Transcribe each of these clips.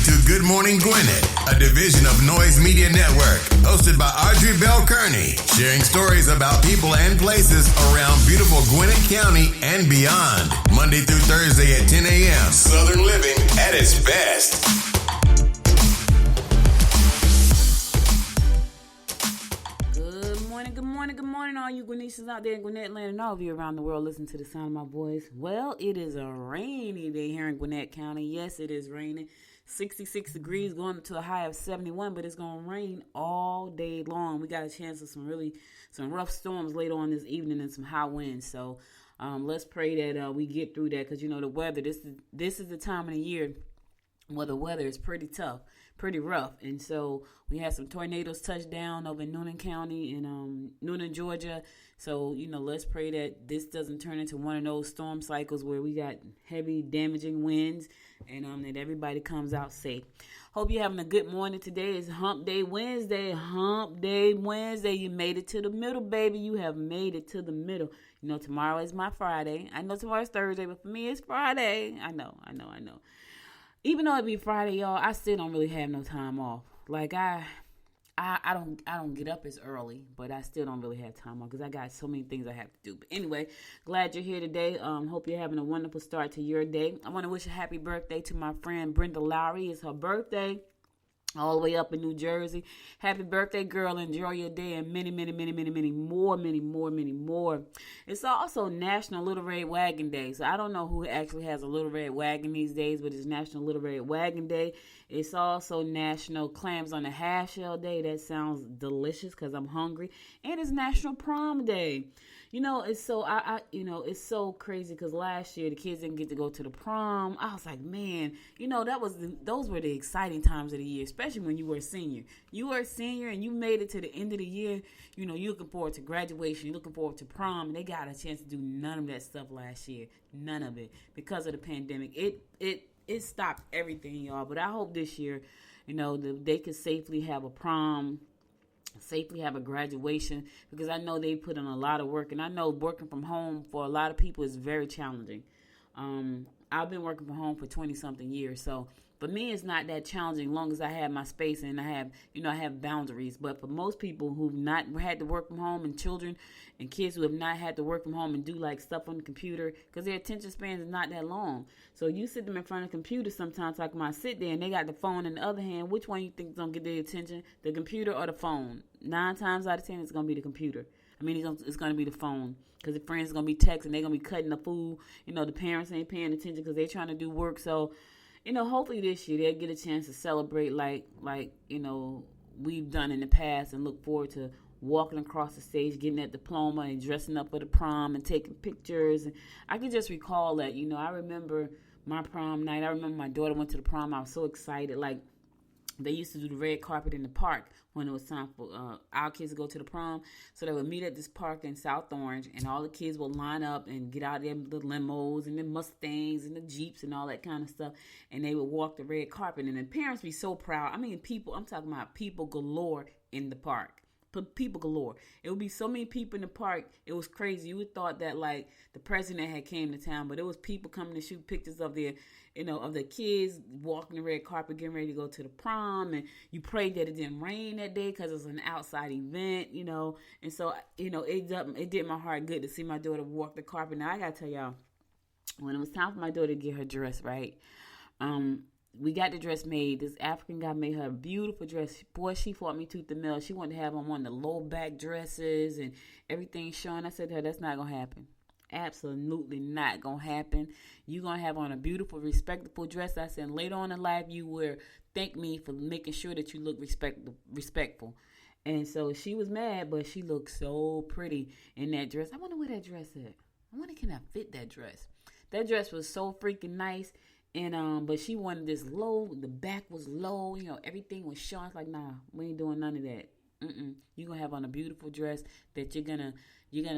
to Good Morning Gwinnett, a division of Noise Media Network, hosted by Audrey Bell Kearney, sharing stories about people and places around beautiful Gwinnett County and beyond. Monday through Thursday at 10 a.m. Southern living at its best. Good morning, all you Gwinnetians out there in Gwinnett land and all of you around the world listen to the sound of my voice. Well, it is a rainy day here in Gwinnett County. Yes, it is raining. 66 degrees going up to a high of 71, but it's going to rain all day long. We got a chance of some rough storms later on this evening and some high winds. So let's pray that we get through that, because, you know, the weather, this is the time of the year where the weather is pretty tough, pretty rough. And so we had some tornadoes touch down over in Noonan County and Noonan, Georgia. So, you know, let's pray that this doesn't turn into one of those storm cycles where we got heavy damaging winds, and that everybody comes out safe. Hope you're having a good morning. Today is Hump Day Wednesday. Hump Day Wednesday. You made it to the middle, baby. You have made it to the middle. You know, tomorrow is my Friday. I know tomorrow's Thursday, but for me, it's Friday. I know. Even though it be Friday, y'all, I still don't really have no time off. Like I don't get up as early, but I still don't really have time off because I got so many things I have to do. But anyway, glad you're here today. Hope you're having a wonderful start to your day. I want to wish a happy birthday to my friend Brenda Lowry. It's her birthday. All the way up in New Jersey. Happy birthday, girl. Enjoy your day and many more. It's also National Little Red Wagon Day. So I don't know who actually has a Little Red Wagon these days, but it's National Little Red Wagon Day. It's also National Clams on the Half Shell Day. That sounds delicious because I'm hungry. And it's National Prom Day. You know, it's so it's so crazy because last year the kids didn't get to go to the prom. I was like, man, you know, those were the exciting times of the year, especially when you were a senior. You were a senior and you made it to the end of the year. You know, you're looking forward to graduation. You're looking forward to prom. And they got a chance to do none of that stuff last year. None of it because of the pandemic. It stopped everything, y'all. But I hope this year, you know, they could safely have a prom, safely have a graduation, because I know they put in a lot of work, and I know working from home for a lot of people is very challenging. I've been working from home for 20 something years, so for me it's not that challenging as long as I have my space and I have boundaries. But for most people who've not had to work from home, and children and kids who have not had to work from home and do like stuff on the computer, because their attention span is not that long, so you sit them in front of the computer sometimes, like when I sit there and they got the phone in the other hand, which one you think is going to get their attention, the computer or the phone? 9 times out of 10 it's going to be the computer. It's going to be the phone, because the friends are going to be texting, they're going to be cutting the food. You know, the parents ain't paying attention because they're trying to do work. So, you know, hopefully this year they'll get a chance to celebrate like you know, we've done in the past, and look forward to walking across the stage, getting that diploma and dressing up for the prom and taking pictures. And I can just recall that, you know, I remember my prom night. I remember my daughter went to the prom. I was so excited. Like, they used to do the red carpet in the park when it was time for our kids to go to the prom. So they would meet at this park in South Orange, and all the kids would line up and get out of the limos and the Mustangs and the Jeeps and all that kind of stuff. And they would walk the red carpet, and the parents be so proud. I mean, I'm talking about people galore in the park. People galore. It would be so many people in the park. It was crazy. You would thought that like the president had came to town, but it was people coming to shoot pictures of their, you know, of the kids walking the red carpet, getting ready to go to the prom. And you prayed that it didn't rain that day because it was an outside event, you know. And so, you know, it did my heart good to see my daughter walk the carpet. Now I gotta tell y'all, when it was time for my daughter to get her dress right, we got the dress made. This African guy made her a beautiful dress. Boy, she fought me tooth and nail. She wanted to have on one of the low back dresses and everything showing. I said to her, that's not going to happen. Absolutely not going to happen. You're going to have on a beautiful, respectable dress. I said, later on in life, you will thank me for making sure that you look respectful. And so she was mad, but she looked so pretty in that dress. I wonder where that dress is. I wonder, can I fit that dress? That dress was so freaking nice. And but she wanted this low, the back was low, you know, everything was showing. I was like, nah, we ain't doing none of that. You're gonna have on a beautiful dress that you're gonna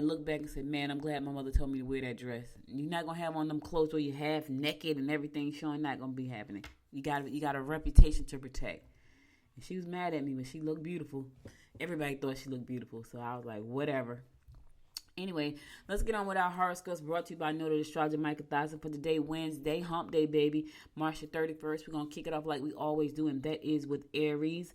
look back and say, man, I'm glad my mother told me to wear that dress. You're not gonna have on them clothes where you're half naked and everything showing. Not gonna be happening. You got a reputation to protect. And she was mad at me, but she looked beautiful. Everybody thought she looked beautiful, so I was like, whatever. Anyway, let's get on with our horoscopes brought to you by noted astrologer Michael Thompson for today, Wednesday, hump day, baby, March the 31st. We're going to kick it off like we always do, and that is with Aries.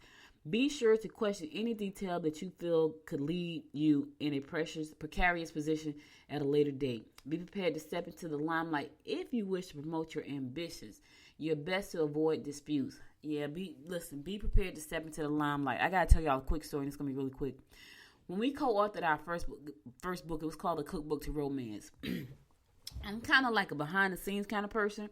Be sure to question any detail that you feel could lead you in a precarious position at a later date. Be prepared to step into the limelight if you wish to promote your ambitions. You're best to avoid disputes. Yeah, be prepared to step into the limelight. I got to tell y'all a quick story, and it's going to be really quick. When we co-authored our first book, it was called A Cookbook to Romance. I'm kind of like a behind-the-scenes kind of person.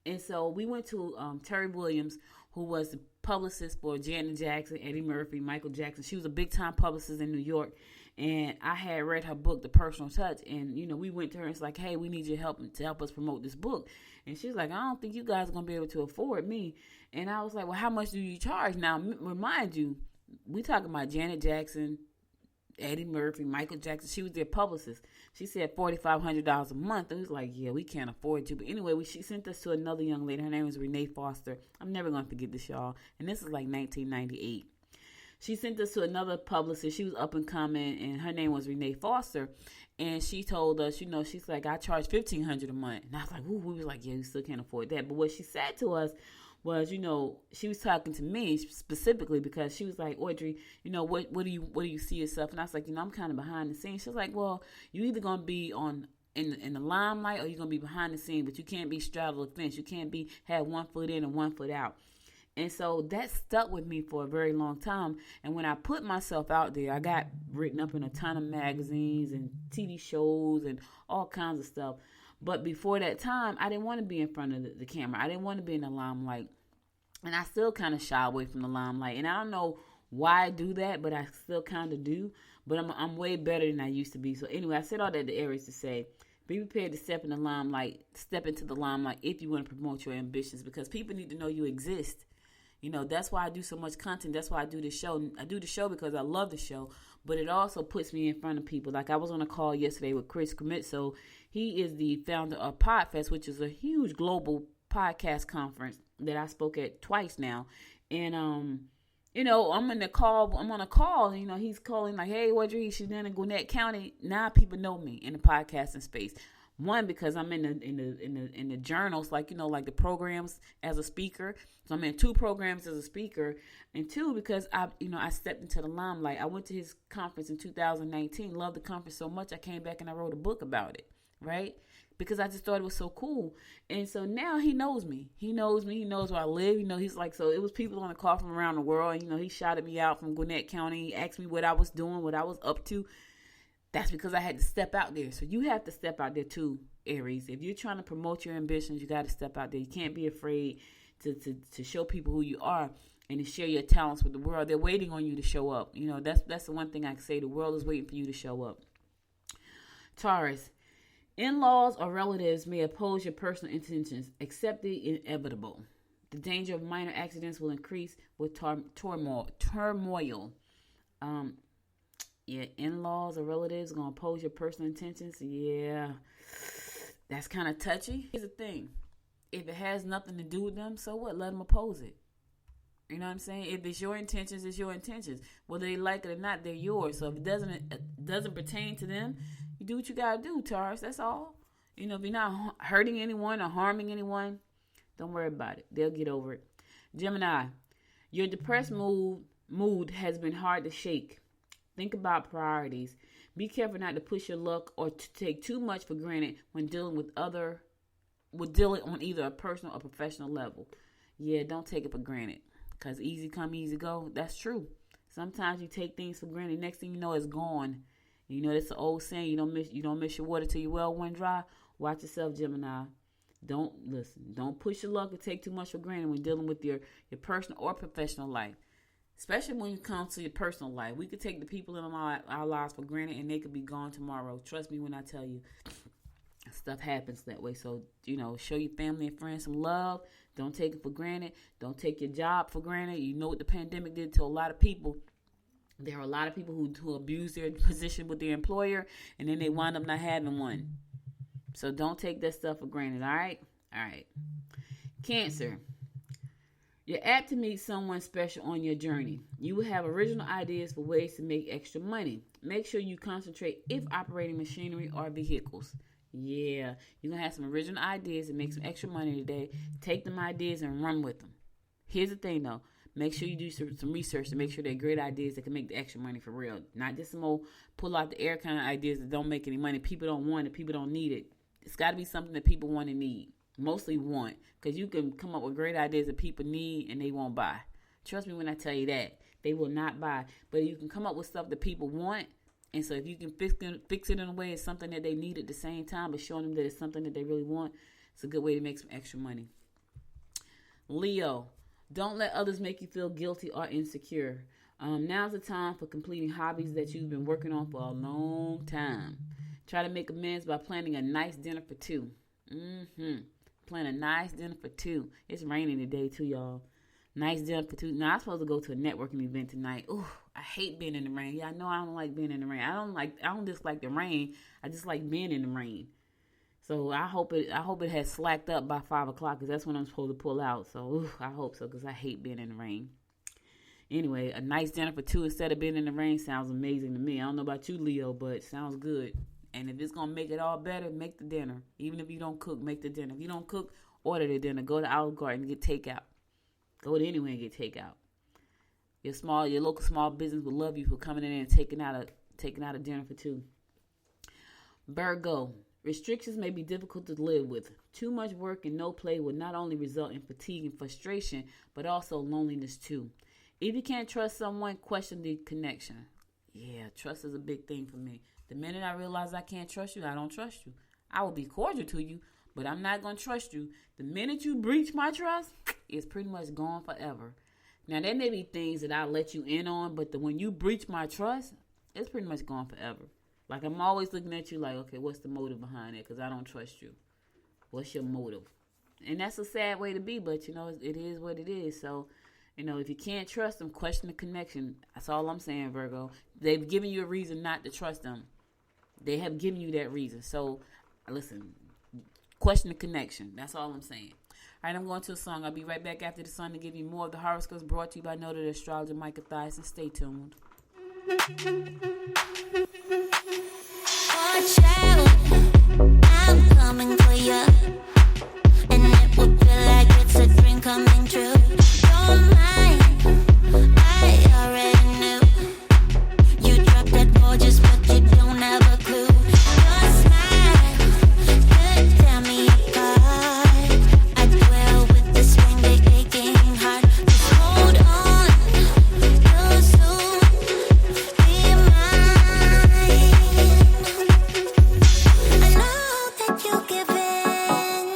And so we went to Terry Williams, who was the publicist for Janet Jackson, Eddie Murphy, Michael Jackson. She was a big-time publicist in New York. And I had read her book, The Personal Touch. And, we went to her and it's like, hey, we need your help to help us promote this book. And she was like, I don't think you guys are going to be able to afford me. And I was like, well, how much do you charge? Now, remind you, we talking about Janet Jackson, Eddie Murphy, Michael Jackson. She was their publicist. She said $4,500 a month. It was like, yeah, we can't afford you. But anyway, she sent us to another young lady. Her name was Renee Foster. I'm never going to forget this, y'all. And this is like 1998. She sent us to another publicist. She was up and coming, and her name was Renee Foster. And she told us, she's like, I charge $1,500 a month. And I was like, ooh, we was like, yeah, we still can't afford that. But what she said to us was, she was talking to me specifically because she was like, Audrey, what do you see yourself? And I was like, I'm kind of behind the scenes. She was like, well, you either going to be in the limelight or you're going to be behind the scenes, but you can't be straddle the fence. You can't have 1 foot in and 1 foot out. And so that stuck with me for a very long time. And when I put myself out there, I got written up in a ton of magazines and TV shows and all kinds of stuff. But before that time, I didn't want to be in front of the camera. I didn't want to be in the limelight. And I still kind of shy away from the limelight. And I don't know why I do that, but I still kind of do. But I'm way better than I used to be. So anyway, I said all that to Aries to say, be prepared to step into the limelight if you want to promote your ambitions, because people need to know you exist. That's why I do so much content. That's why I do the show. I do the show because I love the show, but it also puts me in front of people. Like I was on a call yesterday with Chris Gwinnett. So he is the founder of Podfest, which is a huge global podcast conference that I spoke at twice now. And, I'm on a call, he's calling like, hey, Audrey, she's in Gwinnett County. Now people know me in the podcasting space. One, because I'm in the journals, like the programs as a speaker. So I'm in 2 programs as a speaker, and 2, because I stepped into the limelight. I went to his conference in 2019, loved the conference so much, I came back and I wrote a book about it, right? Because I just thought it was so cool. And so now he knows me. He knows where I live. He's like, so it was people on the call from around the world. He shouted me out from Gwinnett County, asked me what I was doing, what I was up to. That's because I had to step out there. So you have to step out there too, Aries. If you're trying to promote your ambitions, you got to step out there. You can't be afraid to show people who you are and to share your talents with the world. They're waiting on you to show up. That's the one thing I can say. The world is waiting for you to show up. Taurus, in-laws or relatives may oppose your personal intentions. Accept the inevitable. The danger of minor accidents will increase with turmoil. Yeah, in-laws or relatives going to oppose your personal intentions. Yeah, that's kind of touchy. Here's the thing. If it has nothing to do with them, so what? Let them oppose it. You know what I'm saying? If it's your intentions, it's your intentions. Whether they like it or not, they're yours. So if it doesn't pertain to them, you do what you got to do, Taurus. That's all. If you're not hurting anyone or harming anyone, don't worry about it. They'll get over it. Gemini, your depressed mood has been hard to shake. Think about priorities. Be careful not to push your luck or to take too much for granted when dealing on either a personal or professional level. Yeah, don't take it for granted, because easy come, easy go. That's true. Sometimes you take things for granted. Next thing you know, it's gone. That's the old saying. You don't miss your water till your well run dry. Watch yourself, Gemini. Don't push your luck or take too much for granted when dealing with your personal or professional life. Especially when it comes to your personal life. We could take the people in our lives for granted and they could be gone tomorrow. Trust me when I tell you, stuff happens that way. So, show your family and friends some love. Don't take it for granted. Don't take your job for granted. You know what the pandemic did to a lot of people. There are a lot of people who abuse their position with their employer, and then they wind up not having one. So don't take that stuff for granted, all right? All right. Cancer. You're apt to meet someone special on your journey. You will have original ideas for ways to make extra money. Make sure you concentrate if operating machinery or vehicles. Yeah, you're going to have some original ideas and make some extra money today. Take them ideas and run with them. Here's the thing, though. Make sure you do some research to make sure they're great ideas that can make the extra money for real. Not just some old pull out the air kind of ideas that don't make any money. People don't want it. People don't need it. It's got to be something that people want and need. Mostly want, because you can come up with great ideas that people need and they won't buy. Trust me when I tell you that. They will not buy. But you can come up with stuff that people want, and so if you can fix it in a way it's something that they need at the same time, but showing them that it's something that they really want, it's a good way to make some extra money. Leo, don't let others make you feel guilty or insecure. Now's the time for completing hobbies that you've been working on for a long time. Try to make amends by planning a nice dinner for two. Plan a nice dinner for two. It's raining today too, y'all. Nice dinner for two. Now I'm supposed to go to a networking event tonight. Ooh, I hate being in the rain. Yeah, I know I don't like being in the rain. I don't dislike the rain. I just like being in the rain. So I hope it has slacked up by 5 o'clock, because that's when I'm supposed to pull out. So I hope so, because I hate being in the rain. Anyway, a nice dinner for two instead of being in the rain sounds amazing to me. I don't know about you, Leo, but it sounds good. And if it's going to make it all better, make the dinner. Even if you don't cook, make the dinner. If you don't cook, order the dinner. Go to Olive Garden and get takeout. Go to anywhere and get takeout. Your local small business will love you for coming in and taking out a dinner for two. Virgo, restrictions may be difficult to live with. Too much work and no play will not only result in fatigue and frustration, but also loneliness too. If you can't trust someone, question the connection. Yeah, trust is a big thing for me. The minute I realize I can't trust you, I don't trust you. I will be cordial to you, but I'm not going to trust you. The minute you breach my trust, it's pretty much gone forever. Now, there may be things that I'll let you in on, but when you breach my trust, it's pretty much gone forever. Like, I'm always looking at you like, okay, what's the motive behind it? Because I don't trust you. What's your motive? And that's a sad way to be, but, it is what it is. So, if you can't trust them, question the connection. That's all I'm saying, Virgo. They've given you a reason not to trust them. They have given you that reason. So, listen, question the connection. That's all I'm saying. All right, I'm going to a song. I'll be right back after the song to give you more of the horoscopes brought to you by noted astrologer Micah Thias. And stay tuned. Watch out, I'm coming for you. And it will feel like it's a dream coming true. Don't mind, I already knew. You dropped that gorgeous, but you don't have a clue. Your smile could tear me apart. I dwell with this ring, they aching heart. Just hold on, you'll soon be mine. I know that you're giving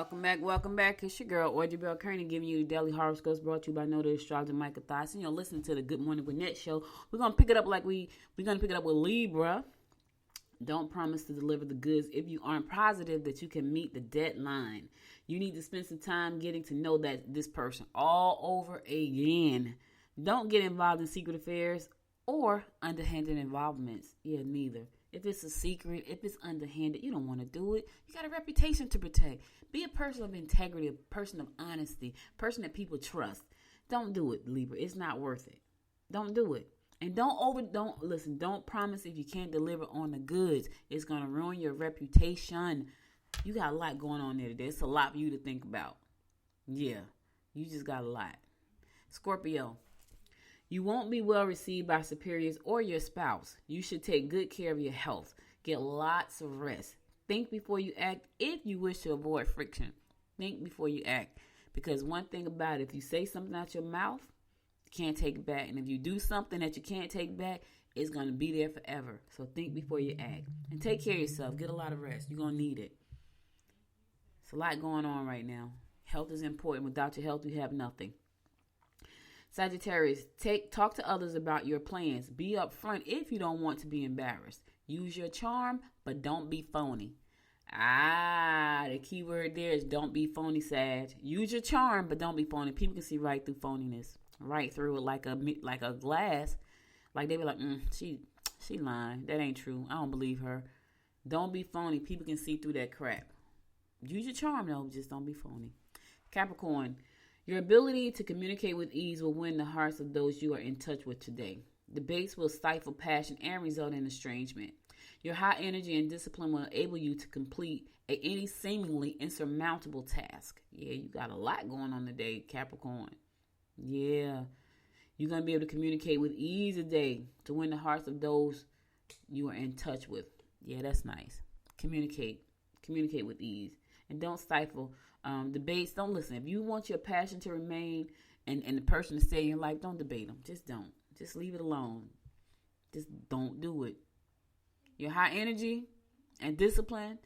Welcome back. It's your girl, Audrey Bell Kearney, giving you the daily horoscopes brought to you by Noted Astrologer Micah Thyssen. You're listening to the Good Morning Gwinnett show. We're gonna pick it up we're gonna pick it up with Libra. Don't promise to deliver the goods if you aren't positive that you can meet the deadline. You need to spend some time getting to know this person all over again. Don't get involved in secret affairs or underhanded involvements. Yeah, neither. If it's a secret, if it's underhanded, you don't want to do it. You got a reputation to protect. Be a person of integrity, a person of honesty, a person that people trust. Don't do it, Libra. It's not worth it. Don't do it. And don't promise if you can't deliver on the goods. It's going to ruin your reputation. You got a lot going on there today. It's a lot for you to think about. Yeah, you just got a lot. Scorpio. You won't be well received by superiors or your spouse. You should take good care of your health. Get lots of rest. Think before you act if you wish to avoid friction. Think before you act. Because one thing about it, if you say something out your mouth, you can't take it back. And if you do something that you can't take back, it's going to be there forever. So think before you act. And take care of yourself. Get a lot of rest. You're going to need it. It's a lot going on right now. Health is important. Without your health, you have nothing. Sagittarius, talk to others about your plans. Be upfront if you don't want to be embarrassed. Use your charm, but don't be phony. The key word there is don't be phony, Sag. Use your charm, but don't be phony. People can see right through phoniness, right through it like a glass. Like they be like, she lying. That ain't true. I don't believe her. Don't be phony. People can see through that crap. Use your charm, though. Just don't be phony. Capricorn. Your ability to communicate with ease will win the hearts of those you are in touch with today. Debates will stifle passion and result in estrangement. Your high energy and discipline will enable you to complete any seemingly insurmountable task. Yeah, you got a lot going on today, Capricorn. Yeah, you're going to be able to communicate with ease today to win the hearts of those you are in touch with. Yeah, that's nice. Communicate with ease. And don't stifle debates. Don't listen. If you want your passion to remain and the person to stay in your life, don't debate them. Just don't. Just leave it alone. Just don't do it. Your high energy and discipline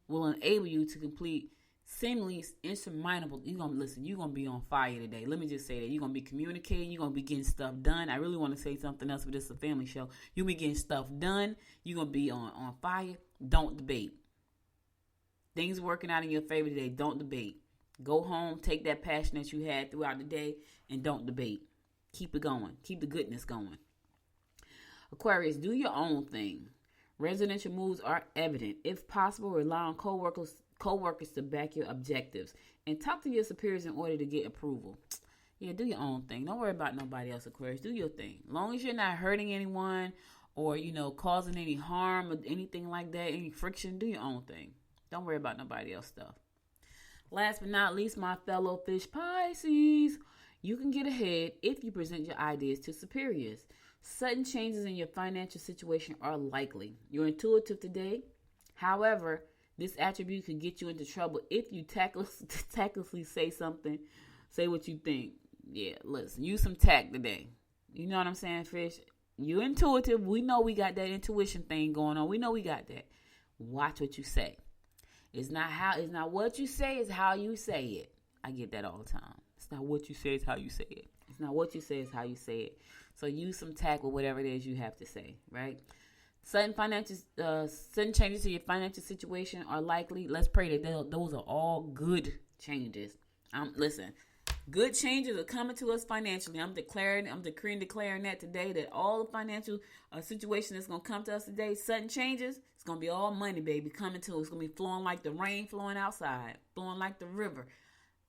will enable you to complete seemingly insurmountable. You're going to be on fire today. Let me just say that. You're going to be communicating. You're going to be getting stuff done. I really want to say something else, but this is a family show. You'll be getting stuff done. You're going to be on fire. Don't debate. Things working out in your favor today. Don't debate. Go home. Take that passion that you had throughout the day and don't debate. Keep it going. Keep the goodness going. Aquarius, do your own thing. Residential moves are evident. If possible, rely on co-workers to back your objectives. And talk to your superiors in order to get approval. Yeah, do your own thing. Don't worry about nobody else, Aquarius. Do your thing. As long as you're not hurting anyone or, causing any harm or anything like that, any friction, do your own thing. Don't worry about nobody else's stuff. Last but not least, my fellow fish Pisces, you can get ahead if you present your ideas to superiors. Sudden changes in your financial situation are likely. You're intuitive today. However, this attribute could get you into trouble if you tactlessly say what you think. Yeah, listen, use some tact today. You know what I'm saying, fish? You're intuitive. We know we got that intuition thing going on. We know we got that. Watch what you say. It's not what you say, it's how you say it. I get that all the time. It's not what you say, it's how you say it. It's not what you say, it's how you say it. So use some tact with whatever it is you have to say, right? Sudden changes to your financial situation are likely. Let's pray that those are all good changes. Listen, good changes are coming to us financially. I'm declaring that today, that all the financial situation that's going to come to us today, sudden changes, it's going to be all money, baby, coming to us. It's going to be flowing like the rain flowing outside, flowing like the river.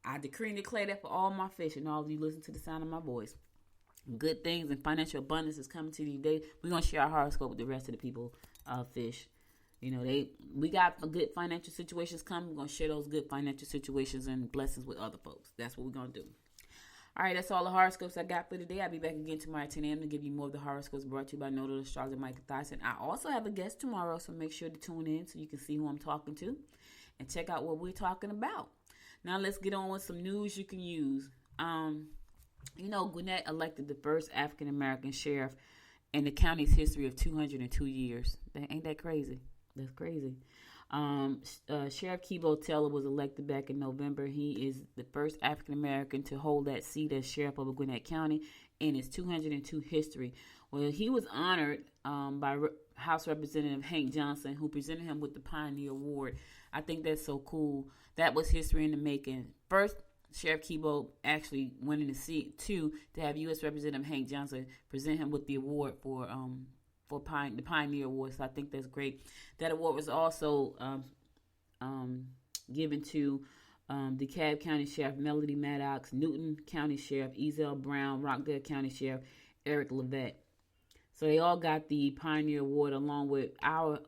I decree and declare that for all my fish and all of you listen to the sound of my voice. Good things and financial abundance is coming to you today. We're going to share our horoscope with the rest of the people, fish. We got good financial situations coming. We're going to share those good financial situations and blessings with other folks. That's what we're going to do. All right, that's all the horoscopes I got for today. I'll be back again tomorrow at 10 a.m. to give you more of the horoscopes brought to you by Noted Astrologer Micah Thyssen. I also have a guest tomorrow, so make sure to tune in so you can see who I'm talking to and check out what we're talking about. Now let's get on with some news you can use. Gwinnett elected the first African-American sheriff in the county's history of 202 years. Ain't that crazy? That's crazy. Sheriff Keybo Taylor was elected back in November. He is the first African American to hold that seat as sheriff of Gwinnett County in its 202 history. Well, he was honored by House Representative Hank Johnson, who presented him with the Pioneer Award. I think that's so cool. That was history in the making. First, Sheriff Keybo actually winning the seat. Two, to have U.S. Representative Hank Johnson present him with the award for the Pioneer Award. So I think that's great. That award was also given to DeKalb County Sheriff Melody Maddox, Newton County Sheriff Ezell Brown, Rockdale County Sheriff Eric Levett. So they all got the Pioneer Award along with our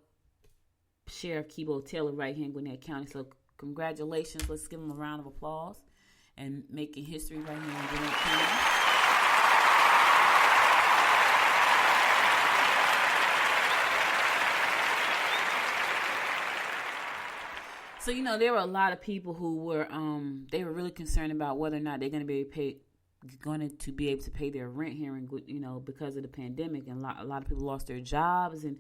Sheriff Keybo Taylor right here in Gwinnett County. So congratulations. Let's give them a round of applause and making history right here in Gwinnett County. So, you know, there were a lot of people who were they were really concerned about whether or not they're going to be able to pay their rent here in, you know, because of the pandemic, and a lot of people lost their jobs, and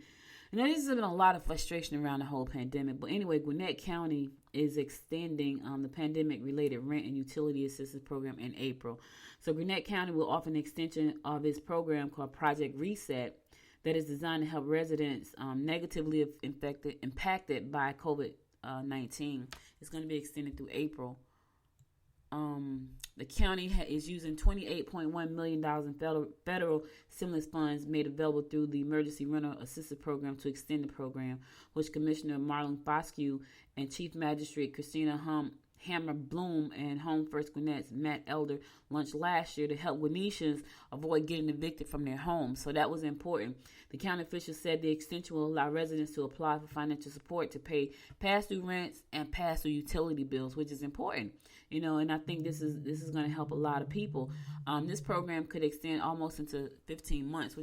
you know, there's been a lot of frustration around the whole pandemic. But anyway, Gwinnett County is extending the pandemic-related rent and utility assistance program in April. So Gwinnett County will offer an extension of its program called Project Reset that is designed to help residents negatively impacted by COVID-19. It's going to be extended through April. The county is using $28.1 million in federal stimulus funds made available through the Emergency Rental Assistance Program to extend the program, which Commissioner Marlon Fosque and Chief Magistrate Christina Hammer Bloom and Home First Gwinnett's Matt Elder launched last year to help Gwinnetians avoid getting evicted from their homes. So that was important. The county officials said the extension will allow residents to apply for financial support to pay pass-through rents and pass-through utility bills, which is important. You know, and I think this is going to help a lot of people. This program could extend almost into 15 months,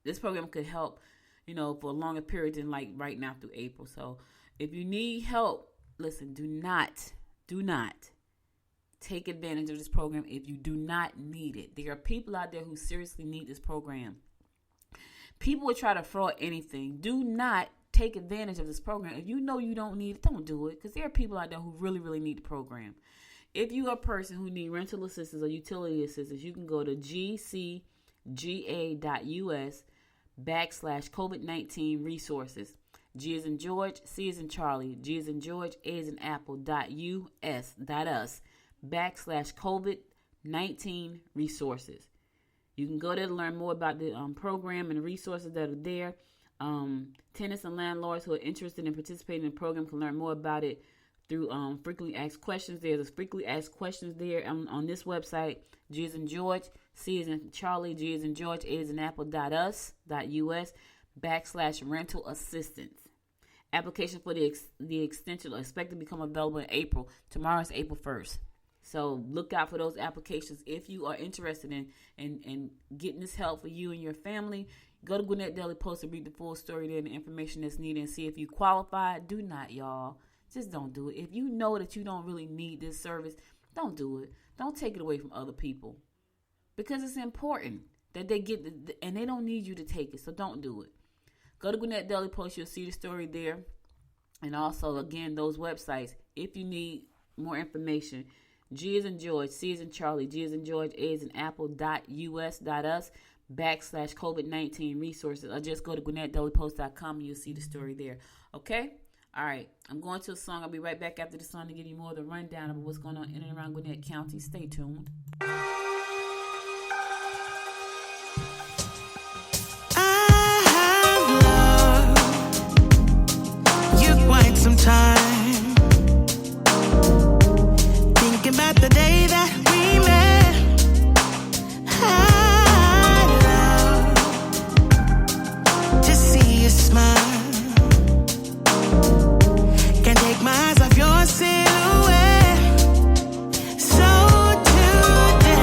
this program could help, you know, for a longer period than like right now through April. So if you need help, listen, do not take advantage of this program if you do not need it. There are people out there who seriously need this program. People will try to fraud anything. Do not take advantage of this program. If you know you don't need it, don't do it, because there are people out there who really, really need the program. If you are a person who needs rental assistance or utility assistance, you can go to gcga.us/COVID-19 resources. G as in George, C as in Charlie, G as in George, A as in Apple, .us.COVID-19 resources. You can go there to learn more about the program and the resources that are there. Tenants and landlords who are interested in participating in the program can learn more about it through frequently asked questions. There's a frequently asked questions there on this website. G as in George, C as in Charlie, G as in George, A as in Apple, .us.rental assistance. Application for the extension are expected to become available in April. Tomorrow is April 1st. So look out for those applications if you are interested in getting this help for you and your family. Go to Gwinnett Daily Post to read the full story there and the information that's needed and see if you qualify. Do not, y'all. Just don't do it. If you know that you don't really need this service, don't do it. Don't take it away from other people, because it's important that they get and they don't need you to take it. So don't do it. Go to Gwinnett Daily Post. You'll see the story there. And also, again, those websites, if you need more information, G as in George, C as in Charlie, G as in George, A as in Apple, .us.COVID-19 resources. Or just go to GwinnettDailyPost.com and you'll see the story there. Okay? All right. I'm going to a song. I'll be right back after the song to give you more of the rundown of what's going on in and around Gwinnett County. Stay tuned. Some time thinking about the day that we met. I love to see you smile. Can't take my eyes off your silhouette. So today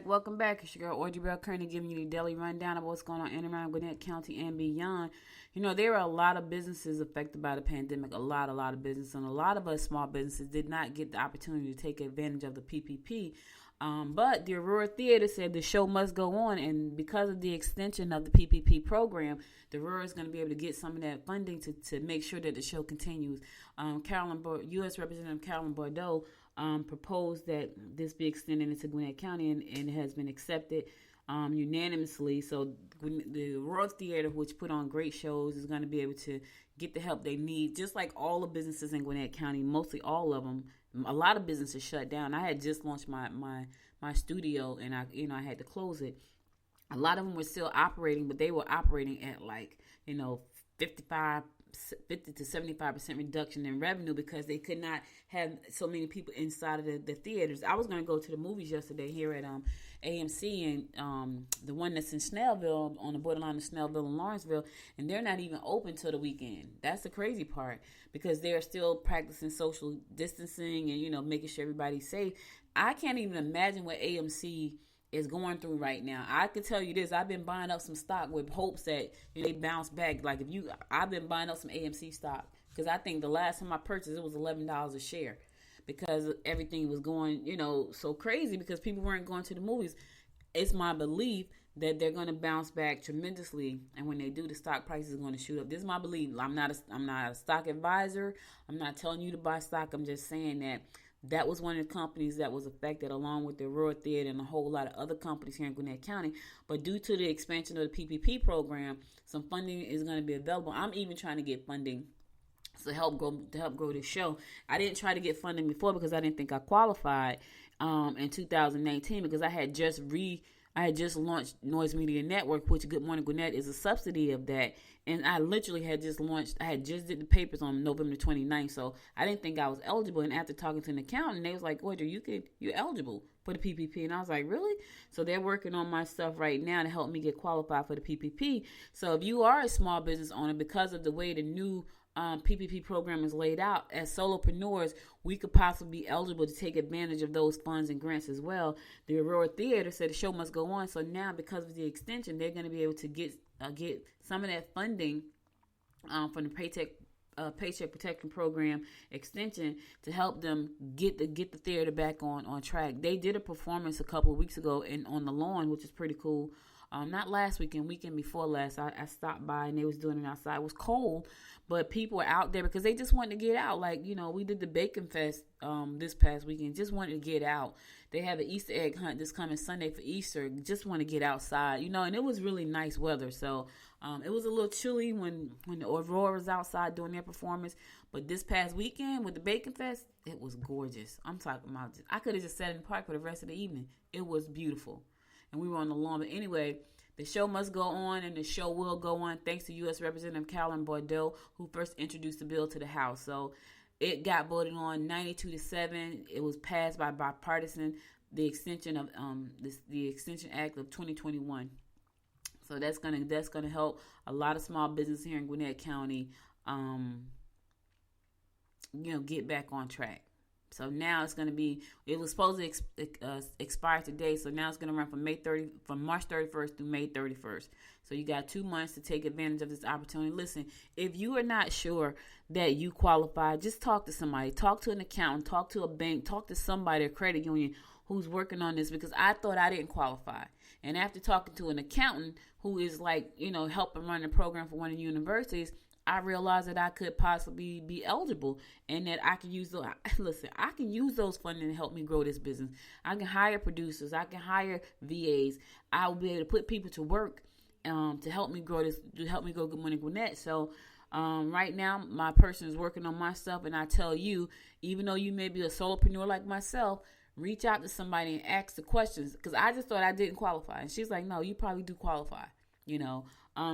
Welcome back. It's your girl, Audrey Bell Kearney, giving you the daily rundown of what's going on in and around Gwinnett County and beyond. You know, there are a lot of businesses affected by the pandemic, a lot of businesses, and a lot of us small businesses did not get the opportunity to take advantage of the PPP. But the Aurora Theater said the show must go on, and because of the extension of the PPP program, the Aurora is going to be able to get some of that funding to make sure that the show continues. U.S. Representative Carolyn Bordeaux proposed that this be extended into Gwinnett County, and it has been accepted unanimously. So the Aurora Theater, which put on great shows, is going to be able to get the help they need, just like all the businesses in Gwinnett County, mostly all of them. A lot of businesses shut down. I had just launched my studio, and I had to close it. A lot of them were still operating, but they were operating at 50 to 75% reduction in revenue because they could not have so many people inside of the theaters. I was going to go to the movies yesterday here at AMC, and the one that's in Snellville, on the borderline of Snellville and Lawrenceville, and they're not even open till the weekend. That's the crazy part, because they're still practicing social distancing and, making sure everybody's safe. I can't even imagine what AMC is going through right now. I can tell you this: I've been buying up some stock with hopes that they bounce back. I've been buying up some AMC stock because I think the last time I purchased it was $11 a share, because everything was going so crazy because people weren't going to the movies. It's my belief that they're going to bounce back tremendously, and when they do, the stock price is going to shoot up. This is my belief. I'm not a stock advisor. I'm not telling you to buy stock. I'm just saying that was one of the companies that was affected, along with the Royal Theater and a whole lot of other companies here in Gwinnett County. But due to the expansion of the PPP program, some funding is going to be available. I'm even trying to get funding to help grow this show. I didn't try to get funding before because I didn't think I qualified in 2019, because I had just launched Noise Media Network, which Good Morning Gwinnett is a subsidy of that. And I literally had just did the papers on November 29th. So I didn't think I was eligible. And after talking to an accountant, they was like, Audrey, you're eligible for the PPP. And I was like, really? So they're working on my stuff right now to help me get qualified for the PPP. So if you are a small business owner, because of the way the new PPP program is laid out, as solopreneurs, we could possibly be eligible to take advantage of those funds and grants as well. The Aurora Theater said the show must go on. So now, because of the extension, they're going to be able to get some of that funding from the Paycheck Protection Program extension to help them get the theater back on track. They did a performance a couple of weeks ago on the lawn, which is pretty cool. Not last weekend before last. I stopped by and they was doing it outside. It was cold, but people were out there because they just wanted to get out. We did the Bacon Fest this past weekend. Just wanted to get out. They have an Easter egg hunt this coming Sunday for Easter. Just want to get outside, and it was really nice weather. So it was a little chilly when the Aurora was outside doing their performance. But this past weekend with the Bacon Fest, it was gorgeous. I'm talking about, I could have just sat in the park for the rest of the evening. It was beautiful. And we were on the lawn. But anyway, the show must go on, and the show will go on thanks to U.S. Representative Carolyn Bordeaux, who first introduced the bill to the House. So it got voted on 92-7. It was passed by bipartisan, the extension of the Extension Act of 2021. So that's gonna help a lot of small business here in Gwinnett County, get back on track. So now it's going to be, it was supposed to expire today. So now it's going to run from March 31st through May 31st. So you got 2 months to take advantage of this opportunity. Listen, if you are not sure that you qualify, just talk to somebody. Talk to an accountant, talk to a bank, talk to somebody, a credit union who's working on this, because I thought I didn't qualify. And after talking to an accountant who is helping run the program for one of the universities, I realized that I could possibly be eligible, and that I can use those funding to help me grow this business. I can hire producers. I can hire VAs. I will be able to put people to work to help me grow this, to help me grow Good Morning Gwinnett. So right now, my person is working on my stuff, and I tell you, even though you may be a solopreneur like myself, reach out to somebody and ask the questions, because I just thought I didn't qualify. And she's like, no, you probably do qualify,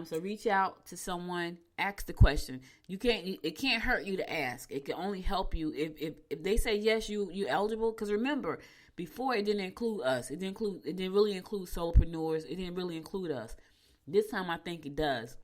So reach out to someone, ask the question. It can't hurt you to ask. It can only help you if they say yes, you're eligible. Because remember, before it didn't include us. It didn't really include solopreneurs. It didn't really include us. This time I think it does.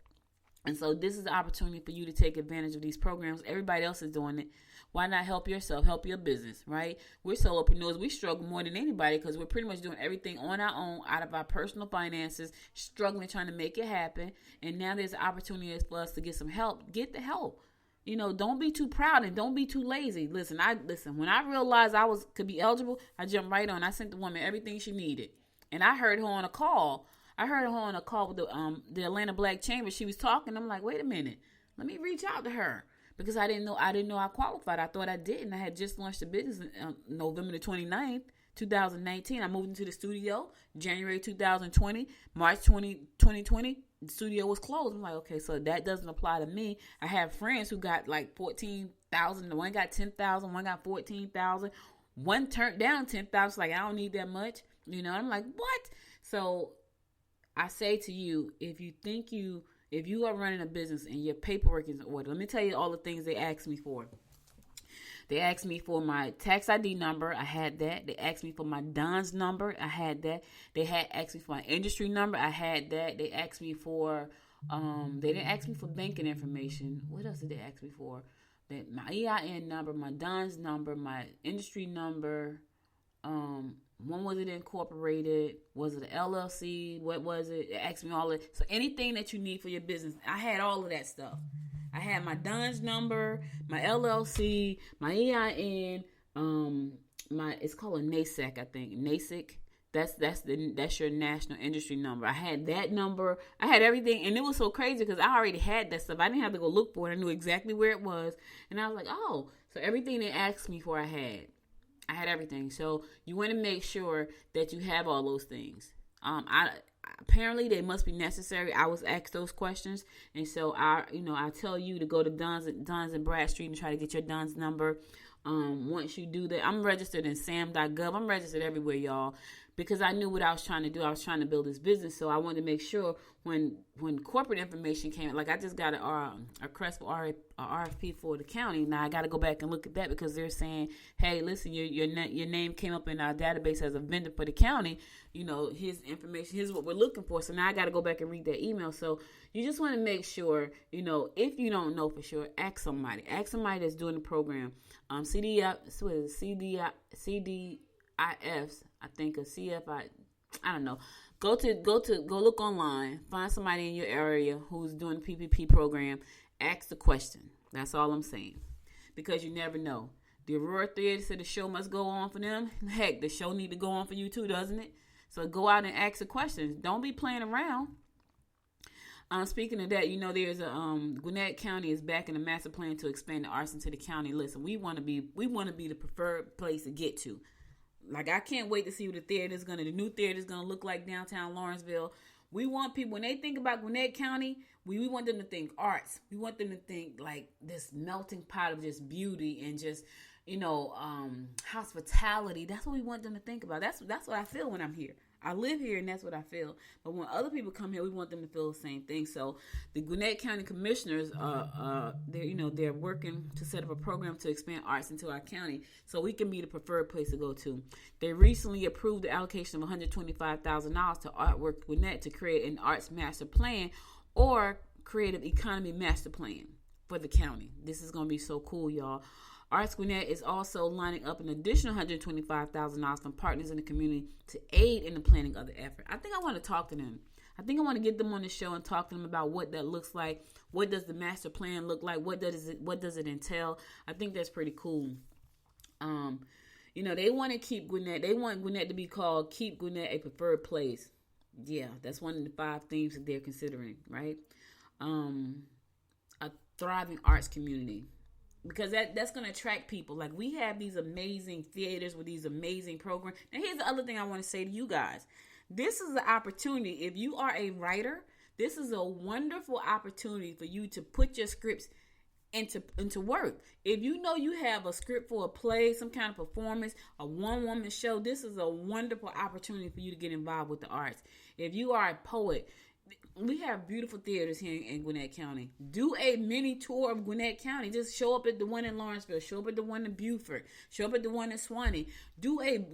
And so this is the opportunity for you to take advantage of these programs. Everybody else is doing it. Why not help yourself, help your business, right? We're solopreneurs. We struggle more than anybody because we're pretty much doing everything on our own, out of our personal finances, struggling, trying to make it happen. And now there's an opportunity for us to get some help. Get the help. You know, don't be too proud and don't be too lazy. Listen, when I realized I could be eligible, I jumped right on. I sent the woman everything she needed. And I heard her on a call. With the Atlanta Black Chamber. She was talking. I'm like, wait a minute. Let me reach out to her. Because I didn't know I qualified. I thought I didn't. I had just launched a business on November the 29th, 2019. I moved into the studio January 2020. March 2020, the studio was closed. I'm like, okay, so that doesn't apply to me. I have friends who got like 14,000. One got 10,000. One got 14,000. One turned down 10,000. It's like, I don't need that much. You know, I'm like, what? So I say to you, if you are running a business and your paperwork is in order, let me tell you all the things they asked me for. They asked me for my tax ID number. I had that. They asked me for my DUNS number. I had that. They had asked me for my industry number. I had that. They asked me for, they didn't ask me for banking information. What else did they ask me for? My EIN number, my DUNS number, my industry number. When was it incorporated? Was it an LLC? What was it? It asked me all of it. So anything that you need for your business, I had all of that stuff. I had my DUNS number, my LLC, my EIN, it's called a NASIC, I think. NASIC. That's your national industry number. I had that number. I had everything, and it was so crazy because I already had that stuff. I didn't have to go look for it. I knew exactly where it was, and I was like, oh, so everything they asked me for, I had everything. So you want to make sure that you have all those things. Apparently they must be necessary. I was asked those questions, and so I tell you to go to Duns and Bradstreet and try to get your Duns number. Once you do that, I'm registered in sam.gov. I'm registered everywhere, y'all, because I knew what I was trying to do. I was trying to build this business, so I wanted to make sure when corporate information came, like I just got a request for RFP for the county. Now I got to go back and look at that because they're saying, hey, listen, your name came up in our database as a vendor for the county. You know, here's information. Here's what we're looking for. So now I got to go back and read that email. So you just want to make sure, you know, if you don't know for sure, ask somebody that's doing the program. CDIFs, I think, or CFI, I don't know. Go look online, find somebody in your area who's doing the PPP program, ask the question. That's all I'm saying. Because you never know. The Aurora Theater said the show must go on for them. Heck, the show need to go on for you too, doesn't it? So go out and ask the questions. Don't be playing around. Speaking of that, you know, there's Gwinnett County is back in the master plan to expand the arts into the county. Listen, we want to be the preferred place to get to. Like, I can't wait to see what the new theater is gonna look like downtown Lawrenceville. We want people, when they think about Gwinnett County, we want them to think arts. We want them to think like this melting pot of just beauty and just, you know, hospitality. That's what we want them to think about. That's what I feel when I'm here. I live here, and that's what I feel. But when other people come here, we want them to feel the same thing. So the Gwinnett County Commissioners, they're working to set up a program to expand arts into our county, so we can be the preferred place to go to. They recently approved the allocation of $125,000 to Artwork Gwinnett to create an arts master plan or creative economy master plan for the county. This is going to be so cool, y'all. Arts Gwinnett is also lining up an additional $125,000 from partners in the community to aid in the planning of the effort. I think I want to talk to them. I think I want to get them on the show and talk to them about what that looks like. What does the master plan look like? What does it entail? I think that's pretty cool. They want to keep Gwinnett. They want Gwinnett to be called Keep Gwinnett a Preferred Place. Yeah, that's one of the 5 themes that they're considering, right? A thriving arts community. Because that's going to attract people. Like, we have these amazing theaters with these amazing programs. And here's the other thing I want to say to you guys. This is an opportunity. If you are a writer, this is a wonderful opportunity for you to put your scripts into work. If you know you have a script for a play, some kind of performance, a one-woman show, this is a wonderful opportunity for you to get involved with the arts. If you are a poet, we have beautiful theaters here in Gwinnett County. Do a mini tour of Gwinnett County. Just show up at the one in Lawrenceville. Show up at the one in Beaufort. Show up at the one in Swanee. Do a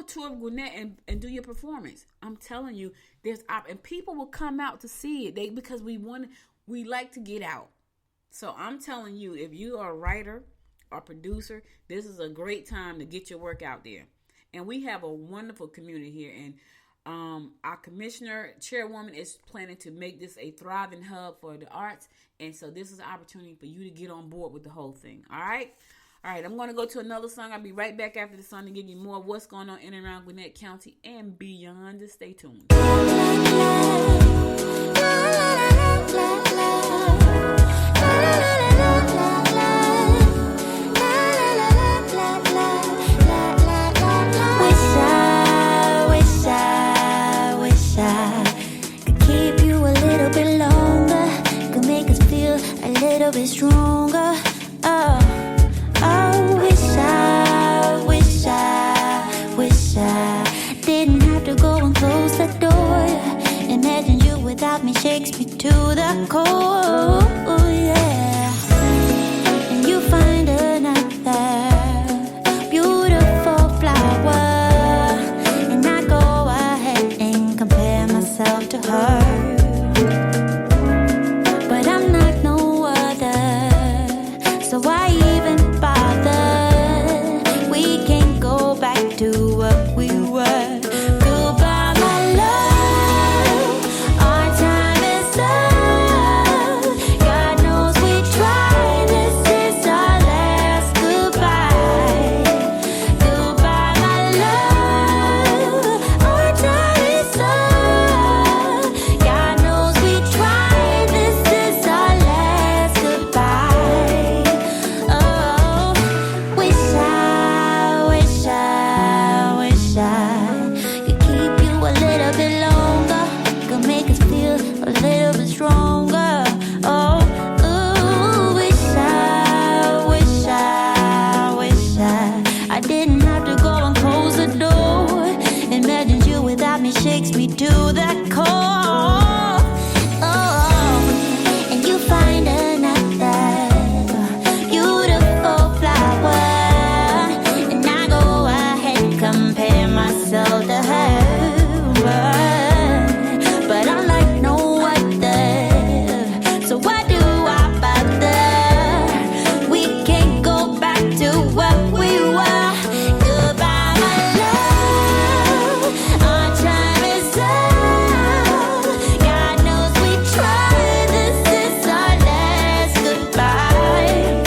tour of Gwinnett and do your performance. I'm telling you, and people will come out to see it. Because we want we like to get out. So I'm telling you, if you are a writer or producer, this is a great time to get your work out there. And we have a wonderful community here. And our commissioner, chairwoman, is planning to make this a thriving hub for the arts. And so this is an opportunity for you to get on board with the whole thing. All right? All right, I'm going to go to another song. I'll be right back after the song to give you more of what's going on in and around Gwinnett County and beyond. Just stay tuned. A little bit stronger. Oh, wish I didn't have to go and close the door. Imagine you without me shakes me to the core. Oh, yeah. And you find another beautiful flower, and I go ahead and compare myself to her. So why even bother? We can't go back to what we were. Goodbye, my love. Our time is up. God knows we tried. This is our last goodbye. Goodbye, my love. Our time is up. God knows we tried. This is our last goodbye. Stronger. Oh, ooh, wish I didn't have to go and close the door. Imagine you without me shakes me to the core. Oh, and you find another beautiful flower, and I go ahead and compare myself to her. But I'm like no other, so why do I bother? We can't go back to what we were. Goodbye, my love. Our time is up. God knows we tried. This is our last goodbye.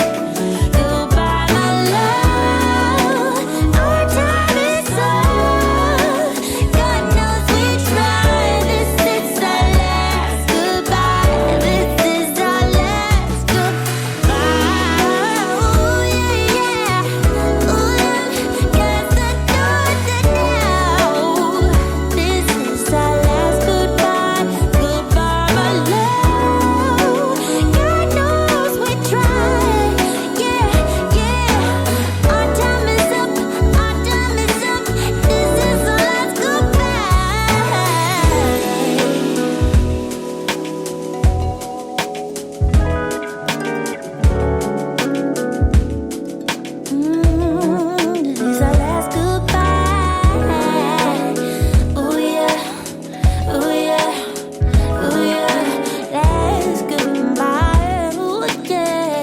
Goodbye, my love. Our time is up. God knows we tried. This is our last goodbye. This is our last goodbye. Ooh, yeah. Ooh, guess the door's now. This is our last goodbye. Goodbye, my love. God knows we tried. Yeah. Our time is up. Our time is up. This is our last goodbye. This is our last goodbye. Ooh yeah, ooh yeah, ooh yeah. Last goodbye. Ooh yeah.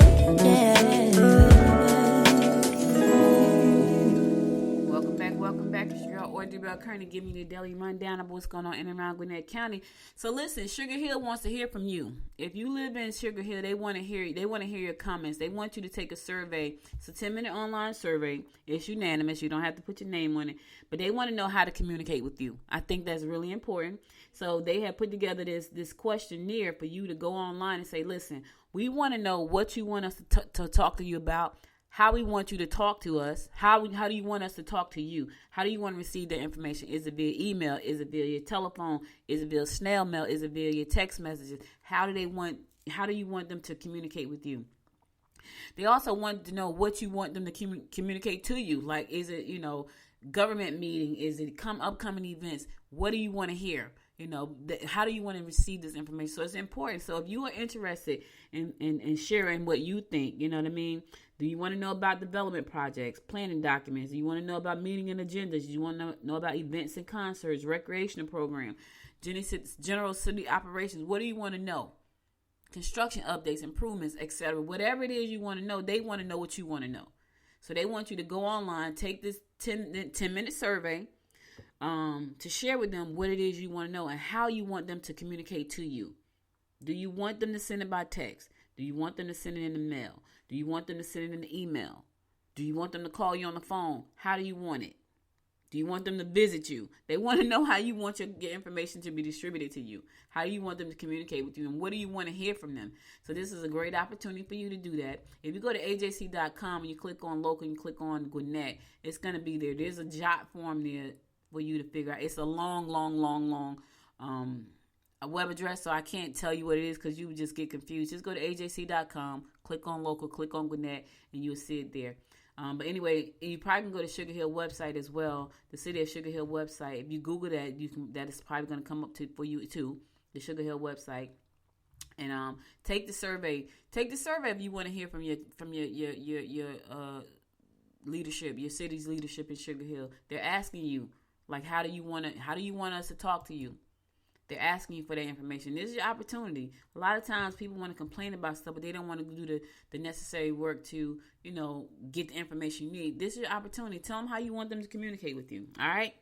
Welcome back. It's your girl, Audrey Bell Kearney, giving you the daily rundown of what's going on in and around Gwinnett County. So listen, Sugar Hill wants to hear from you. If you live in Sugar Hill, they want to hear your comments. They want you to take a survey. It's a 10-minute online survey. It's unanimous. You don't have to put your name on it, but they want to know how to communicate with you. I think that's really important. So they have put together this questionnaire for you to go online and say, listen, we want to know what you want us to talk to you about. How we want you to talk to us. How do you want us to talk to you? How do you want to receive the information? Is it via email? Is it via your telephone? Is it via snail mail? Is it via your text messages? How do you want them to communicate with you? They also want to know what you want them to communicate to you. Like, is it, government meeting? Is it upcoming events? What do you want to hear? How do you want to receive this information? So it's important. So if you are interested in sharing what you think, you know what I mean? Do you want to know about development projects, planning documents? Do you want to know about meeting and agendas? Do you want to know about events and concerts, recreational program, general city operations? What do you want to know? construction updates, improvements, etc. Whatever it is you want to know, they want to know what you want to know. So they want you to go online, take this 10-minute survey to share with them what it is you want to know and how you want them to communicate to you. Do you want them to send it by text? Do you want them to send it in the mail? Do you want them to send it in the email? Do you want them to call you on the phone? How do you want it? Do you want them to visit you? They want to know how you want your information to be distributed to you. How do you want them to communicate with you? And what do you want to hear from them? So this is a great opportunity for you to do that. If you go to ajc.com and you click on local and you click on Gwinnett, it's going to be there. There's a jot form there for you to figure out. It's a long a web address, so I can't tell you what it is because you would just get confused. Just go to ajc.com, click on local, click on Gwinnett, and you'll see it there. But anyway, you probably can go to Sugar Hill website as well, the City of Sugar Hill website. If you Google that, that is probably going to come up for you too, the Sugar Hill website. And take the survey. Take the survey if you want to hear from your leadership, your city's leadership in Sugar Hill. They're asking you, like, how do you want us to talk to you? They're asking you for that information. This is your opportunity. A lot of times people want to complain about stuff, but they don't want to do the necessary work to, get the information you need. This is your opportunity. Tell them how you want them to communicate with you. All right?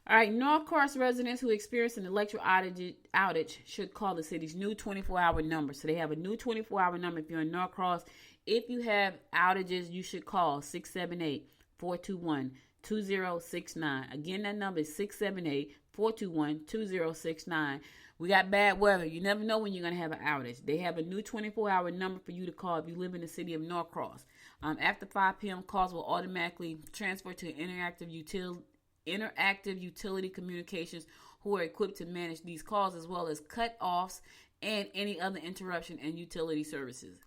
All right. North Cross residents who experience an electric outage should call the city's new 24-hour number. So they have a new 24-hour number if you're in North Cross. If you have outages, you should call 678-421-2069. Again, that number is 678-421-2069. We got bad weather. You never know when you're going to have an outage. They have a new 24-hour number for you to call if you live in the city of North Cross. After 5 p.m., calls will automatically transfer to interactive utility communications who are equipped to manage these calls as well as cut-offs and any other interruption in utility services.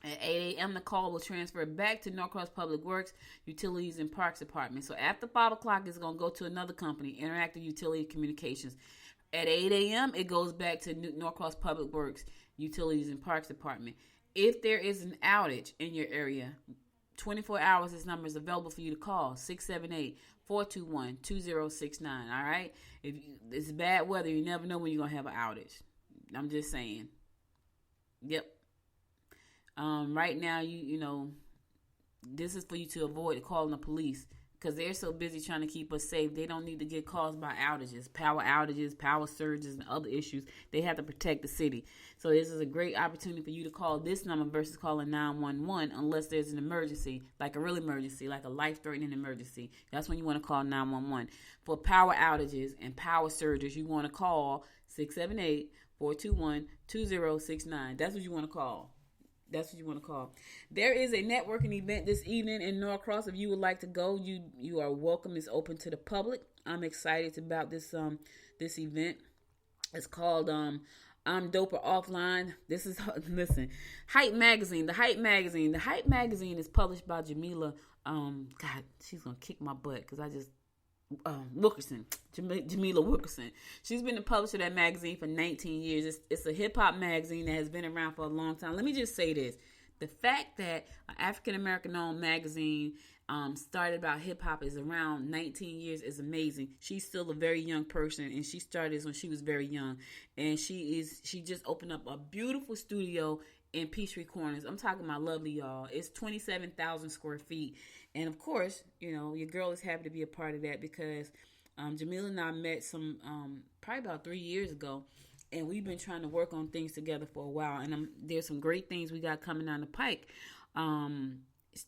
At 8 a.m., the call will transfer back to North Cross Public Works, Utilities, and Parks Department. So after 5 o'clock, it's going to go to another company, Interactive Utility Communications. At 8 a.m., it goes back to North Cross Public Works, Utilities, and Parks Department. If there is an outage in your area, 24 hours, this number is available for you to call, 678-421-2069, all right? If it's bad weather, you never know when you're going to have an outage. I'm just saying. Yep. Right now, this is for you to avoid calling the police because they're so busy trying to keep us safe. They don't need to get caused by outages, power surges, and other issues. They have to protect the city. So this is a great opportunity for you to call this number versus calling 911 unless there's an emergency, like a real emergency, like a life-threatening emergency. That's when you want to call 911. For power outages and power surges, you want to call 678-421-2069. That's what you want to call. That's what you want to call. There is a networking event this evening in North Cross. If you would like to go, you are welcome. It's open to the public. I'm excited about this event. It's called I'm Doper Offline. This is Hype Magazine. The Hype Magazine. The Hype Magazine is published by Jamila. God, she's gonna kick my butt because I just Wilkerson, Jamila Wilkerson. She's been the publisher of that magazine for 19 years. It's a hip-hop magazine that has been around for a long time. Let me just say this. The fact that an African-American-owned magazine started about hip-hop is around 19 years is amazing. She's still a very young person, and she started when she was very young. And she just opened up a beautiful studio in Peachtree Corners. I'm talking about lovely, y'all. It's 27,000 square feet. And of course, your girl is happy to be a part of that because Jamila and I met probably about 3 years ago, and we've been trying to work on things together for a while. And there's some great things we got coming down the pike.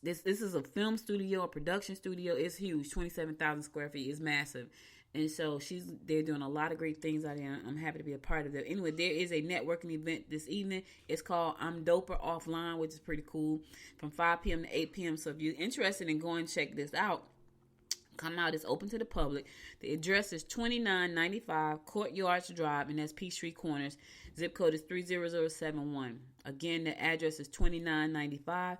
This is a film studio, a production studio. It's huge, 27,000 square feet. It's massive. And so they're doing a lot of great things out there. I'm happy to be a part of that. Anyway, there is a networking event this evening. It's called I'm Doper Offline, which is pretty cool, from 5 p.m. to 8 p.m. So if you're interested in going to check this out, come out. It's open to the public. The address is 2995 Courtyards Drive, and that's Peachtree Corners. Zip code is 30071. Again, the address is 2995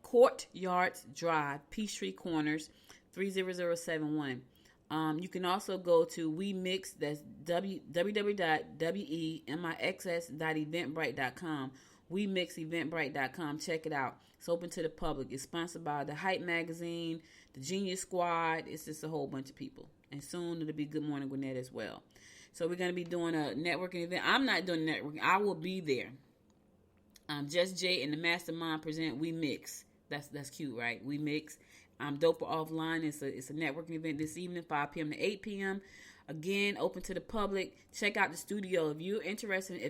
Courtyards Drive, Peachtree Corners, 30071. You can also go to WeMix, that's www.wemixs.eventbrite.com, WeMixEventbrite.com. Check it out. It's open to the public. It's sponsored by the Hype Magazine, the Genius Squad. It's just a whole bunch of people. And soon it'll be Good Morning Gwinnett as well. So we're going to be doing a networking event. I'm not doing networking. I will be there. Just Jay and the Mastermind present We Mix. That's cute, right? We Mix. Doper Offline. It's a networking event this evening, 5 p.m. to 8 p.m. Again, open to the public. Check out the studio. If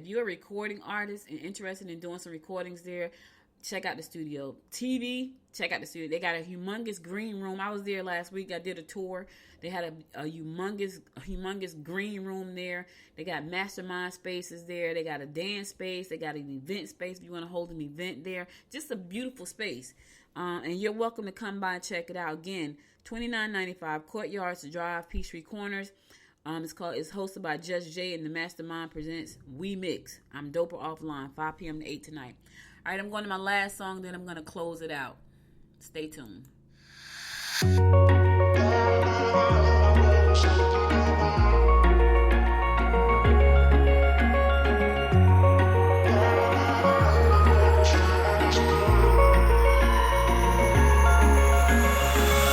you're a recording artist and interested in doing some recordings there, check out the studio. TV, check out the studio. They got a humongous green room. I was there last week. I did a tour. They had a humongous green room there. They got mastermind spaces there. They got a dance space. They got an event space if you want to hold an event there. Just a beautiful space. And you're welcome to come by and check it out. Again, $29.95 Courtyards Drive, Peachtree Corners. It's hosted by Just Jay and the Mastermind presents We Mix. I'm Doper Offline, 5 p.m. to 8 tonight. All right, I'm going to my last song, then I'm going to close it out. Stay tuned.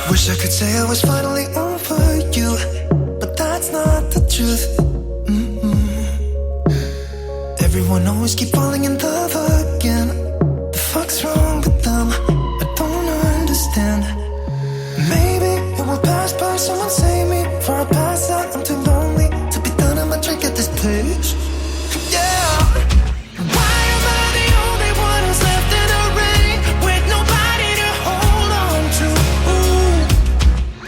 Wish I could say I was finally over you, but that's not the truth. Everyone always keep falling in love again. The fuck's wrong with them? I don't understand. Maybe it will pass by. Someone save me before I pass out. I'm too lonely to be done. I'm a drink at this place. Yeah. Why am I the only one who's left in the rain with nobody to hold on to?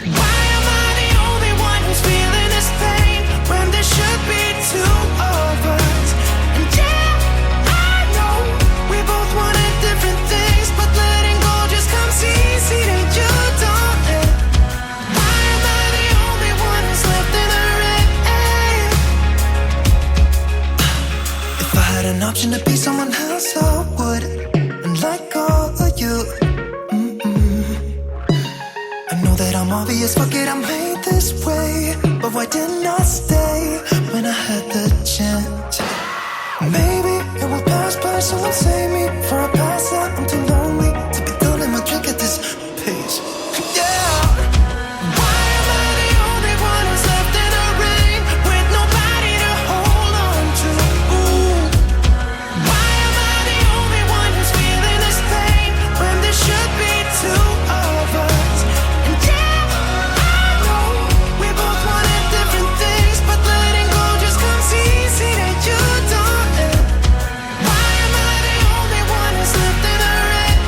Why am I the only one who's feeling this pain when there should be two of us? And yeah, I know we both wanted different things, but letting go just comes easy to you, don't it? Why am I the only one who's left in the rain? If I had an option to be someone else, I would, and like all of you. I know that I'm obvious, fuck it, I'm made this way. But why didn't I stay when I had the chance? Maybe it will pass by. Someone save me before I pass out. I'm too lonely to be done in my drink at this pace. Yeah. Why am I the only one who's left in the rain with nobody to hold on to? Why am I the only one who's feeling this pain when there should be two of us? And yeah, I know we both wanted different things, but letting go just comes easy to you, don't it? Why am I the only one who's left in the rain?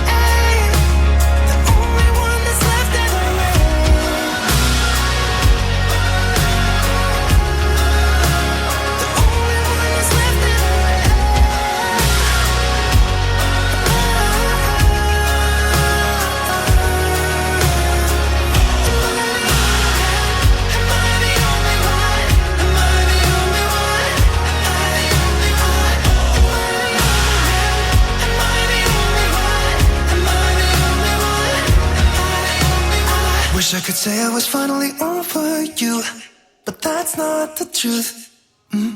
The only one that's left in the rain. The only one that's left in the rain. Am I the only one? Am I the only one? Am I the only one? Am I the only one? Am I the only one? Am I the only one? Wish I could say I was finally over you, but that's not the truth. Why am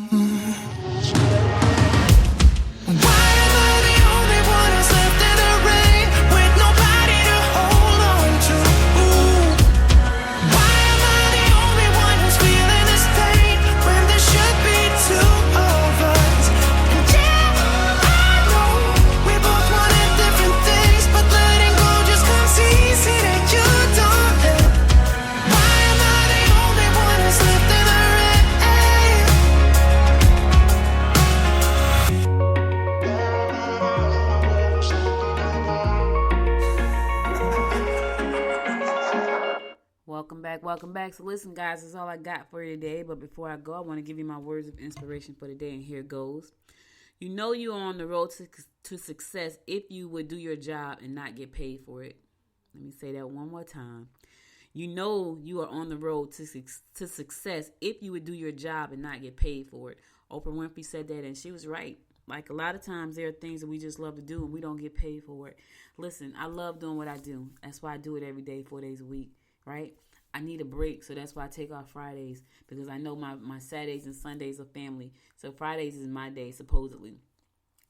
I the only one who's left in the rain with nobody to hold on to? Why am I the only one who's feeling this pain when there should be two of us? And yeah, I know we both wanted different things, but letting go just comes easy to you, don't it? Why am I the only one who's left in the rain? Welcome back. So listen, guys, that's all I got for you today. But before I go, I want to give you my words of inspiration for the day, and here goes. You know you are on the road to success if you would do your job and not get paid for it. Let me say that one more time. You know you are on the road to success if you would do your job and not get paid for it. Oprah Winfrey said that, and she was right. Like, a lot of times there are things that we just love to do and we don't get paid for it. Listen, I love doing what I do. That's why I do it every day, 4 days a week, right? I need a break, so that's why I take off Fridays, because I know my Saturdays and Sundays are family. So Fridays is my day, supposedly.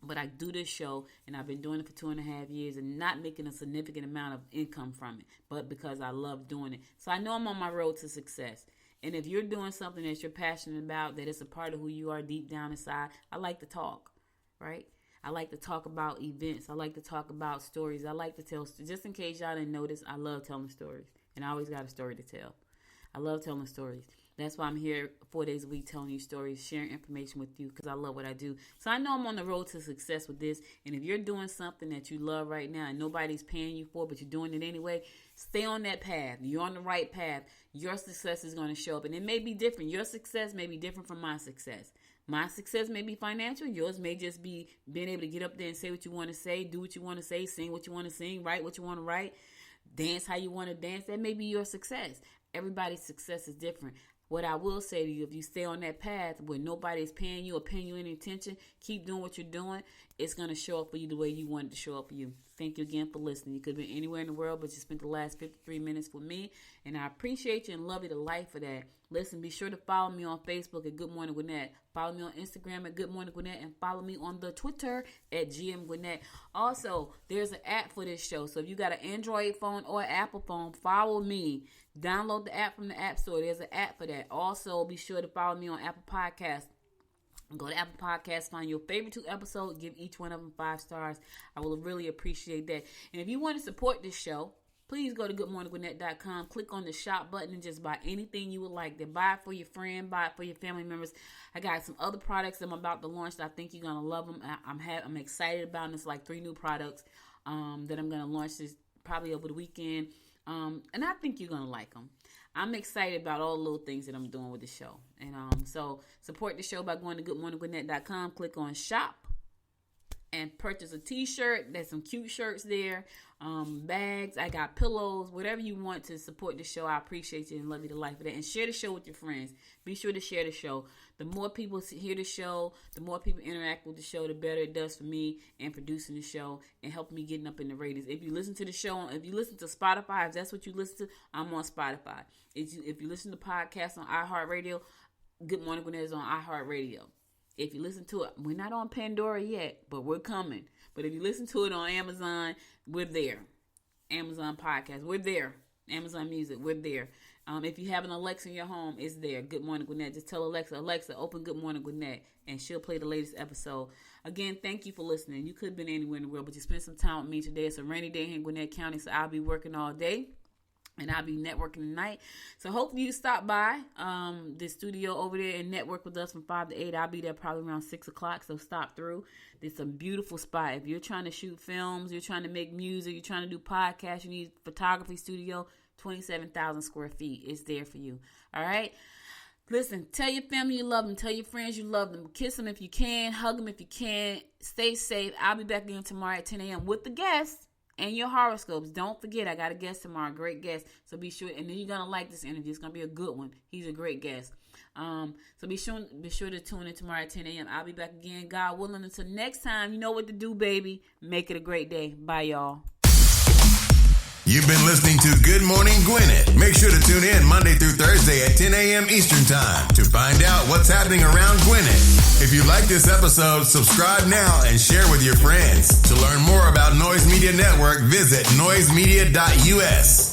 But I do this show, and I've been doing it for 2.5 years and not making a significant amount of income from it, but because I love doing it. So I know I'm on my road to success. And if you're doing something that you're passionate about, that it's a part of who you are deep down inside, I like to talk, right? I like to talk about events. I like to talk about stories. I like to tell, just in case y'all didn't notice, I love telling stories. And I always got a story to tell. I love telling stories. That's why I'm here 4 days a week telling you stories, sharing information with you, because I love what I do. So I know I'm on the road to success with this. And if you're doing something that you love right now and nobody's paying you for, but you're doing it anyway, stay on that path. You're on the right path. Your success is going to show up. And it may be different. Your success may be different from my success. My success may be financial. Yours may just be being able to get up there and say what you want to say, do what you want to say, sing what you want to sing, write what you want to write, dance how you want to dance. That may be your success. Everybody's success is different. What I will say to you, if you stay on that path where nobody's paying you or paying you any attention, keep doing what you're doing. It's going to show up for you the way you want it to show up for you. Thank you again for listening. You could have been anywhere in the world, but you spent the last 53 minutes with me. And I appreciate you and love you to life for that. Listen, be sure to follow me on Facebook at Good Morning Gwinnett. Follow me on Instagram at Good Morning Gwinnett. And follow me on the Twitter at GM Gwinnett. Also, there's an app for this show. So if you got an Android phone or an Apple phone, follow me. Download the app from the App Store. There's an app for that. Also, be sure to follow me on Apple Podcasts. Go to Apple Podcasts, find your favorite 2 episodes, give each one of them 5 stars. I will really appreciate that. And if you want to support this show, please go to goodmorninggwinnett.com, click on the shop button, and just buy anything you would like. Then buy it for your friend, buy it for your family members. I got some other products I'm about to launch that I think you're gonna love them. I'm excited about them. It's like 3 new products that I'm gonna launch this probably over the weekend. And I think you're going to like them. I'm excited about all the little things that I'm doing with the show. And so support the show by going to goodmorninggwinnett.com, click on shop, and purchase a t-shirt. There's some cute shirts there, bags. I got pillows, whatever you want to support the show. I appreciate you and love you to life for that. And share the show with your friends. Be sure to share the show. The more people hear the show, the more people interact with the show, the better it does for me and producing the show and helping me getting up in the ratings. If you listen to the show, if you listen to Spotify, if that's what you listen to, I'm on Spotify. If you listen to podcasts on iHeartRadio, Good Morning Gwinnett is on iHeartRadio. If you listen to it, we're not on Pandora yet, but we're coming. But if you listen to it on Amazon, we're there. Amazon Podcast, we're there. Amazon Music, we're there. If you have an Alexa in your home, it's there. Good Morning Gwinnett. Just tell Alexa, open Good Morning Gwinnett, and she'll play the latest episode. Again, thank you for listening. You could have been anywhere in the world, but you spent some time with me today. It's a rainy day here in Gwinnett County, so I'll be working all day. And I'll be networking tonight. So hopefully you stop by the studio over there and network with us from 5 to 8. I'll be there probably around 6 o'clock. So stop through. It's a beautiful spot. If you're trying to shoot films, you're trying to make music, you're trying to do podcasts, you need photography studio, 27,000 square feet. It's there for you. All right. Listen, tell your family you love them. Tell your friends you love them. Kiss them if you can. Hug them if you can. Stay safe. I'll be back again tomorrow at 10 a.m. with the guests. And your horoscopes. Don't forget, I got a guest tomorrow, great guest. So be sure, and then you're gonna like this interview. It's gonna be a good one. He's a great guest. So be sure to tune in tomorrow at 10 a.m. I'll be back again, God willing. Until next time, you know what to do, baby. Make it a great day. Bye, y'all. You've been listening to Good Morning Gwinnett. Make sure to tune in Monday through Thursday at 10 a.m. Eastern Time to find out what's happening around Gwinnett. If you like this episode, subscribe now and share with your friends. To learn more about Noise Media Network, visit noisemedia.us.